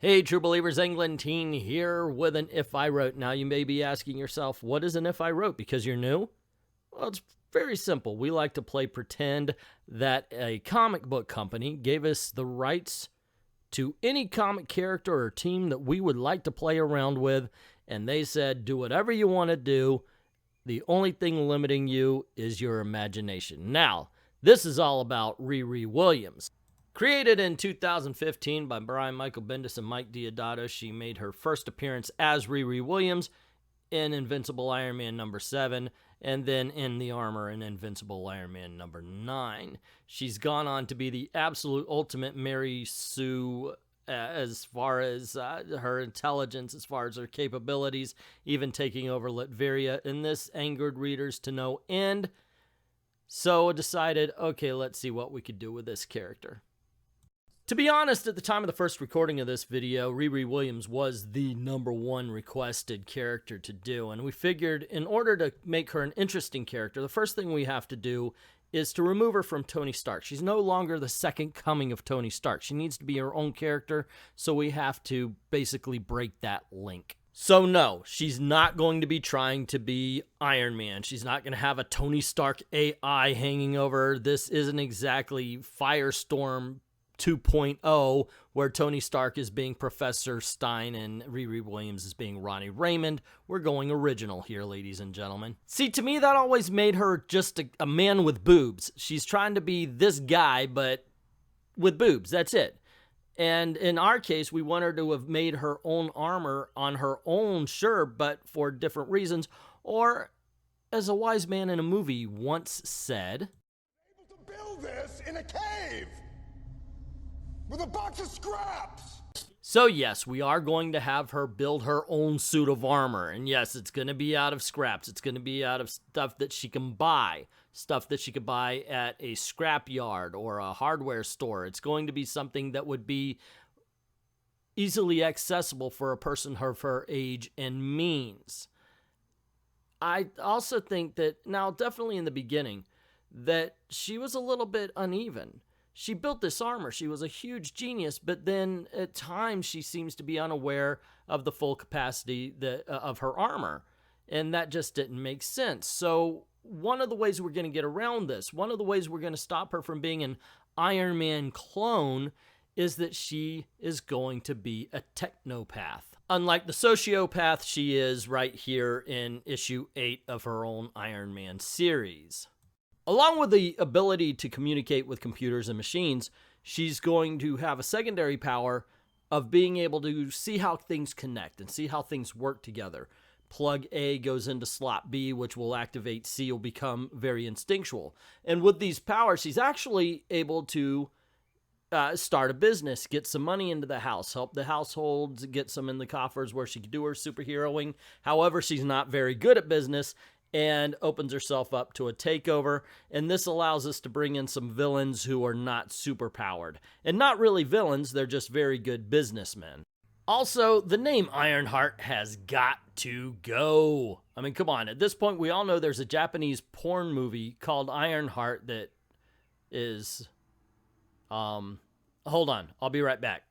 Hey, True Believers, Englentine here with an If I Wrote. Now, you may be asking yourself, what is an If I Wrote? Because you're new? Well, it's very simple. We like to play pretend that a comic book company gave us the rights to any comic character or team that we would like to play around with, and they said, do whatever you want to do. The only thing limiting you is your imagination. Now, this is all about RIRI Williams. Created in 2015 by Brian Michael Bendis and Mike Deodato, she made her first appearance as RIRI Williams in Invincible Iron Man number 7, and then in The Armor in Invincible Iron Man number 9. She's gone on to be the absolute ultimate Mary Sue as far as her intelligence, as far as her capabilities, even taking over Latveria, and this angered readers to no end. So I decided, okay, let's see what we could do with this character. To be honest, at the time of the first recording of this video, RIRI Williams was the #1 requested character to do, and we figured in order to make her an interesting character, the first thing we have to do is to remove her from Tony Stark. She's no longer the second coming of Tony Stark. She needs to be her own character, so we have to basically break that link. So no, she's not going to be trying to be Iron Man. She's not going to have a Tony Stark AI hanging over her. This isn't exactly Firestorm 2.0, where Tony Stark is being Professor Stein and RIRI Williams is being Ronnie Raymond. We're going original here, ladies and gentlemen. See, to me, that always made her just a man with boobs. She's trying to be this guy, but with boobs. That's it. And in our case, we want her to have made her own armor on her own, sure, but for different reasons. Or, as a wise man in a movie once said, able to build this in a cave with a box of scraps. So yes, we are going to have her build her own suit of armor. And yes, it's going to be out of scraps. It's going to be out of stuff that she can buy. Stuff that she could buy at a scrap yard or a hardware store. It's going to be something that would be easily accessible for a person of her age and means. I also think that, now definitely in the beginning, that she was a little bit uneven. She built this armor. She was a huge genius, but then at times she seems to be unaware of the full capacity of her armor, and that just didn't make sense. So one of the ways we're going to get around this, one of the ways we're going to stop her from being an Iron Man clone, is that she is going to be a technopath. Unlike the sociopath she is right here in issue 8 of her own Iron Man series. Along with the ability to communicate with computers and machines, she's going to have a secondary power of being able to see how things connect and see how things work together. Plug A goes into slot B, which will activate C, will become very instinctual. And with these powers, she's actually able to start a business, get some money into the house, help the households, get some in the coffers where she can do her superheroing. However, she's not very good at business, and opens herself up to a takeover, and this allows us to bring in some villains who are not super powered. And not really villains, they're just very good businessmen. Also, the name Ironheart has got to go. I mean, come on, at this point we all know there's a Japanese porn movie called Ironheart that is... hold on, I'll be right back.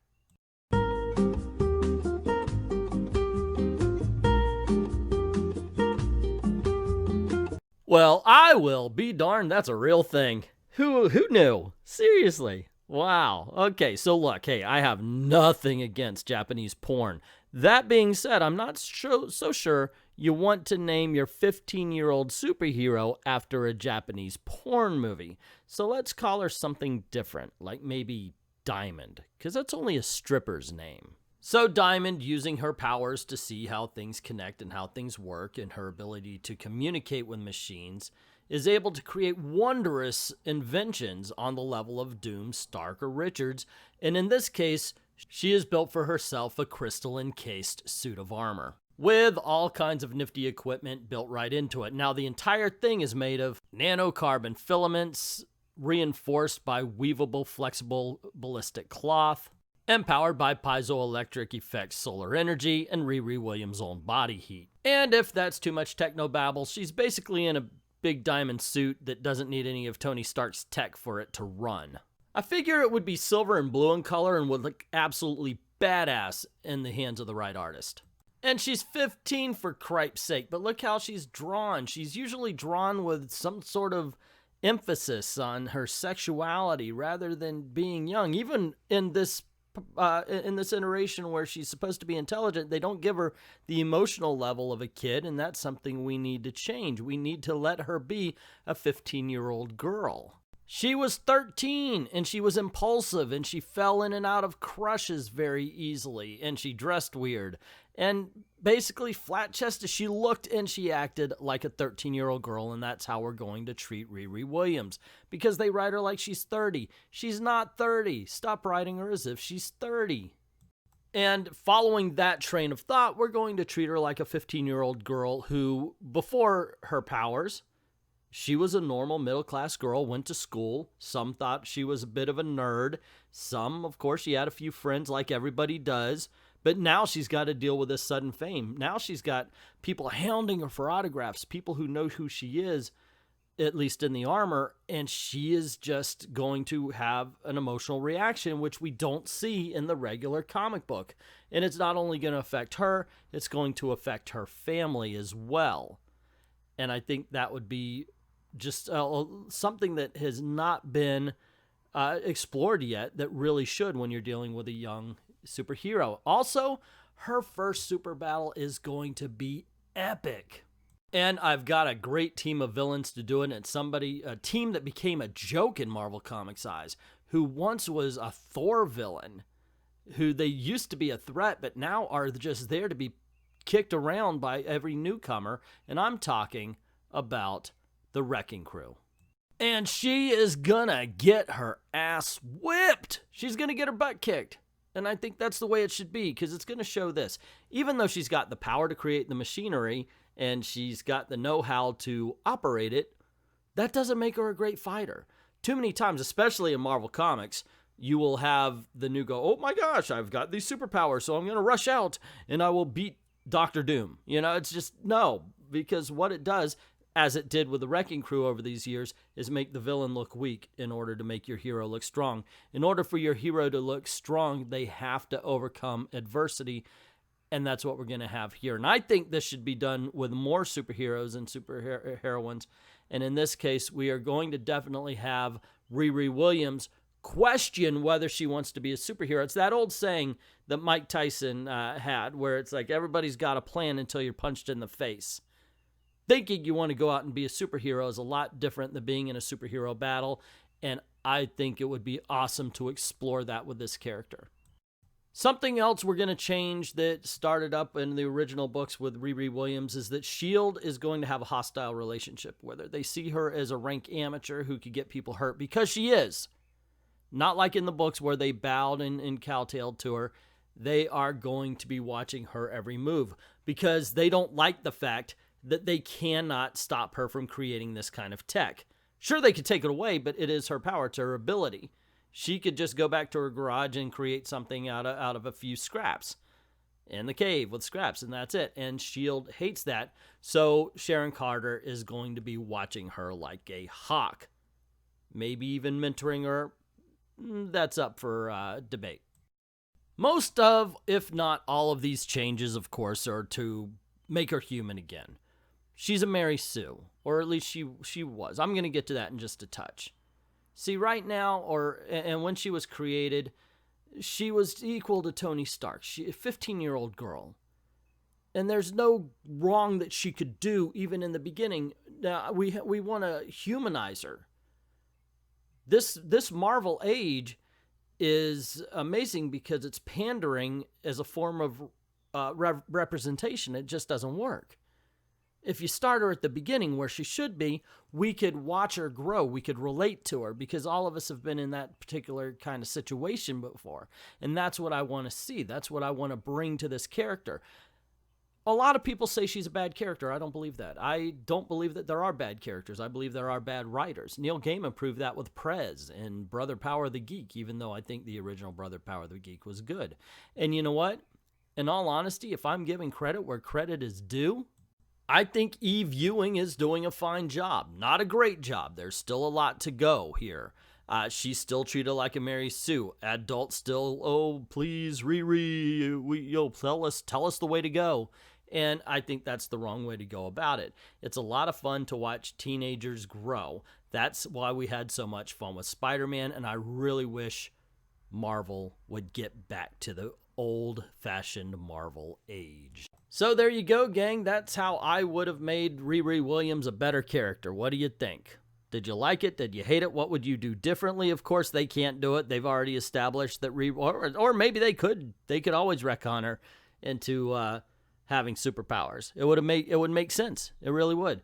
Well, I will be darned, that's a real thing. Who knew? Seriously. Wow. Okay, so look, hey, I have nothing against Japanese porn. That being said, I'm not so sure you want to name your 15-year-old superhero after a Japanese porn movie. So let's call her something different, like maybe Diamond, because that's only a stripper's name. So Diamond, using her powers to see how things connect and how things work, and her ability to communicate with machines, is able to create wondrous inventions on the level of Doom, Stark, or Richards, and in this case, she has built for herself a crystal-encased suit of armor, with all kinds of nifty equipment built right into it. Now, the entire thing is made of nanocarbon filaments, reinforced by weavable, flexible, ballistic cloth, empowered by piezoelectric effects solar energy and RIRI Williams' own body heat. And if that's too much technobabble, she's basically in a big diamond suit that doesn't need any of Tony Stark's tech for it to run. I figure it would be silver and blue in color and would look absolutely badass in the hands of the right artist. And she's 15 for cripe's sake, but look how she's drawn. She's usually drawn with some sort of emphasis on her sexuality rather than being young. Even in this iteration where she's supposed to be intelligent, they don't give her the emotional level of a kid, and that's something we need to change. We need to let her be a 15-year-old girl. She was 13, and she was impulsive, and she fell in and out of crushes very easily, and she dressed weird. And basically, flat-chested, she looked and she acted like a 13-year-old girl, and that's how we're going to treat RIRI Williams. Because they write her like she's 30. She's not 30. Stop writing her as if she's 30. And following that train of thought, we're going to treat her like a 15-year-old girl who, before her powers, she was a normal middle-class girl, went to school. Some thought she was a bit of a nerd. Some, of course, she had a few friends like everybody does. But now she's got to deal with this sudden fame. Now she's got people hounding her for autographs, people who know who she is, at least in the armor, and she is just going to have an emotional reaction, which we don't see in the regular comic book. And it's not only going to affect her, it's going to affect her family as well. And I think that would be just something that has not been explored yet that really should when you're dealing with a young superhero. Also, her first super battle is going to be epic. And I've got a great team of villains to do it. And it's a team that became a joke in Marvel Comics' eyes, who once was a Thor villain, who they used to be a threat, but now are just there to be kicked around by every newcomer. And I'm talking about the Wrecking Crew. And she is gonna get her ass whipped. She's gonna get her butt kicked. And I think that's the way it should be, because it's going to show this. Even though she's got the power to create the machinery and she's got the know-how to operate it, that doesn't make her a great fighter. Too many times, especially in Marvel Comics, you will have the new go, oh my gosh, I've got these superpowers, so I'm going to rush out and I will beat Dr. Doom. You know, it's just, no, because what it does, as it did with the Wrecking Crew over these years, is make the villain look weak in order to make your hero look strong. In order for your hero to look strong, they have to overcome adversity, and that's what we're going to have here. And I think this should be done with more superheroes and superheroines, and in this case, we are going to definitely have RIRI Williams question whether she wants to be a superhero. It's that old saying that Mike Tyson had, where it's like everybody's got a plan until you're punched in the face. Thinking you want to go out and be a superhero is a lot different than being in a superhero battle, and I think it would be awesome to explore that with this character. Something else we're going to change that started up in the original books with RIRI Williams is that S.H.I.E.L.D. is going to have a hostile relationship with her. They see her as a rank amateur who could get people hurt, because she is. Not like in the books where they bowed and kowtowed to her. They are going to be watching her every move, because they don't like the fact that they cannot stop her from creating this kind of tech. Sure, they could take it away, but it is her power, it's her ability. She could just go back to her garage and create something out of a few scraps in the cave with scraps, and that's it. And S.H.I.E.L.D. hates that, so Sharon Carter is going to be watching her like a hawk. Maybe even mentoring her. That's up for debate. Most of, if not all of these changes, of course, are to make her human again. She's a Mary Sue, or at least she was. I'm going to get to that in just a touch. See, right now, and when she was created, she was equal to Tony Stark. She a 15-year-old girl. And there's no wrong that she could do, even in the beginning. Now, we want to humanize her. This Marvel age is amazing because it's pandering as a form of representation. It just doesn't work. If you start her at the beginning where she should be, we could watch her grow. We could relate to her, because all of us have been in that particular kind of situation before. And that's what I want to see. That's what I want to bring to this character. A lot of people say she's a bad character. I don't believe that. I don't believe that there are bad characters. I believe there are bad writers. Neil Gaiman proved that with Prez and Brother Power the Geek, even though I think the original Brother Power the Geek was good. And you know what? In all honesty, if I'm giving credit where credit is due, I think Eve Ewing is doing a fine job. Not a great job. There's still a lot to go here. She's still treated like a Mary Sue. Adults still, oh, please, Riri, tell us the way to go. And I think that's the wrong way to go about it. It's a lot of fun to watch teenagers grow. That's why we had so much fun with Spider-Man, and I really wish Marvel would get back to the old-fashioned Marvel age. So there you go, gang. That's how I would have made Riri Williams a better character. What do you think? Did you like it? Did you hate it? What would you do differently? Of course, they can't do it. They've already established that or maybe they could. They could always retcon her into having superpowers. It would make sense. It really would.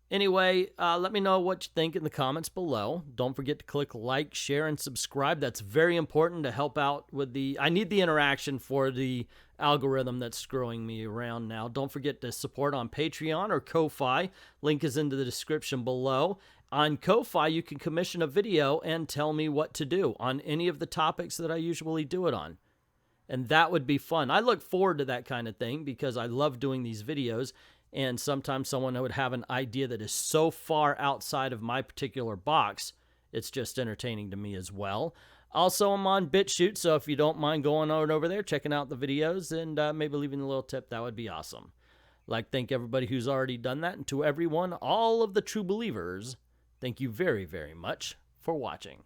Anyway, let me know what you think in the comments below. Don't forget to click like, share, and subscribe. That's very important to help out with I need the interaction for the algorithm that's screwing me around now. Don't forget to support on Patreon or Ko-Fi. Link is in the description below. On Ko-Fi, you can commission a video and tell me what to do on any of the topics that I usually do it on. And that would be fun. I look forward to that kind of thing because I love doing these videos. And sometimes someone would have an idea that is so far outside of my particular box, it's just entertaining to me as well. Also, I'm on BitChute, so if you don't mind going on over there, checking out the videos, and maybe leaving a little tip, that would be awesome. I'd like to thank everybody who's already done that, and to everyone, all of the true believers, thank you very, very much for watching.